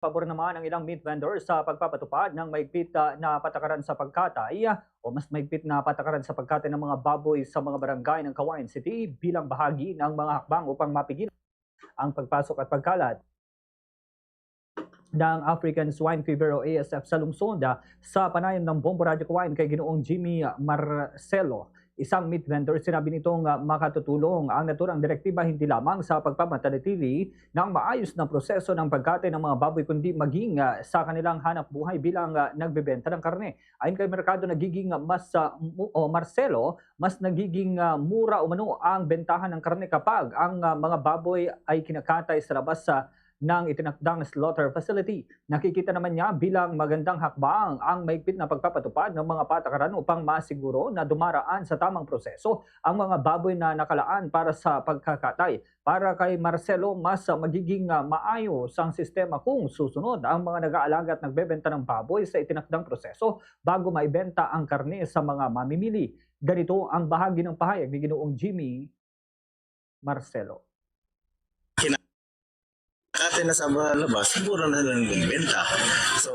Pabor naman ang ilang meat vendors sa pagpapatupad ng maigpit na patakaran sa pagkatay o mas maigpit na patakaran sa pagkatay ng mga baboy sa mga barangay ng Caguain City bilang bahagi ng mga hakbang upang mapigilan ang pagpasok at pagkalat ng African Swine Fever o ASF sa lungsod sa panayam ng Bombo Radio Caguain kay Ginoong Jimmy Marcelo. Isang meat vendor, sinabi nitong makatutulong ang naturang direktiba hindi lamang sa pagpapanatili ng maayos na proseso ng pagkatay ng mga baboy kundi maging sa kanilang hanap buhay bilang nagbebenta ng karne. Ayon kay Merkado, nagiging Marcelo, mas nagiging mura umano ang bentahan ng karne kapag ang mga baboy ay kinakatay sa labas ng itinakdang slaughter facility. Nakikita naman niya bilang magandang hakbang ang maigpit na pagpapatupad ng mga patakaran upang masiguro na dumaraan sa tamang proseso ang mga baboy na nakalaan para sa pagkakatay. Para kay Marcelo, mas magiging maayos ang sistema kung susunod ang mga nag-aalaga at nagbebenta ng baboy sa itinakdang proseso bago maibenta ang karne sa mga mamimili. Ganito ang bahagi ng pahayag ni Ginoong Jimmy Marcelo. Kate na sa labas, siguro na lang benta. So,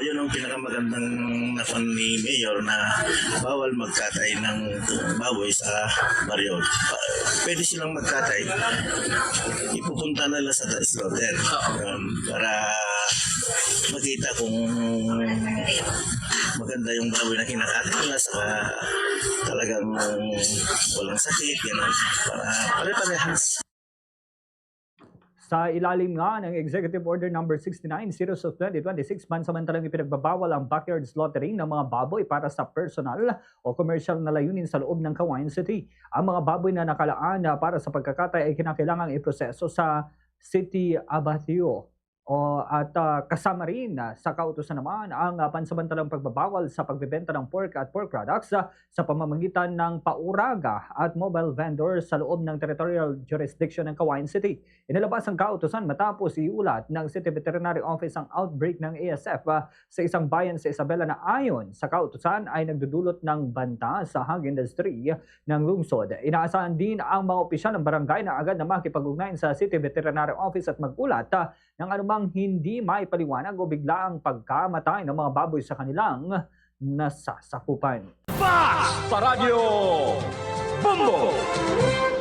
yun ang pinakamagandang nakon ni Mayor na bawal magkatay ng baboy sa baryo. Pwede silang magkatay, ipupunta na lang sa slaughter para makita kung maganda yung baboy na kinakatay nila sa talagang walang sakit, gano'n. Para pare-parehas. Sa ilalim nga ng Executive Order No. 69, Series of 2026, pansamantalang ipinagbabawal ang backyard slaughtering ng mga baboy para sa personal o commercial na layunin sa loob ng Caguain City. Ang mga baboy na nakalaan para sa pagkakatay ay kinakailangang iproseso sa City Abattoir at kasama rin sa kautusan naman ang pansamantalang pagbabawal sa pagbebenta ng pork at pork products sa pamamagitan ng pauraga at mobile vendors sa loob ng territorial jurisdiction ng Caguain City. Inilabas ang kautusan matapos iulat ng City Veterinary Office ang outbreak ng ASF sa isang bayan sa Isabela na ayon sa kautusan ay nagdudulot ng banta sa hog industry ng lungsod. Inaasahan din ang mga opisyal ng barangay na agad na makipag-ugnayan sa City Veterinary Office at magulat ng anumang hindi maipaliwanag o biglaang pagkamatay ng mga baboy sa kanilang nasasakupan. Sa Radyo Bombo!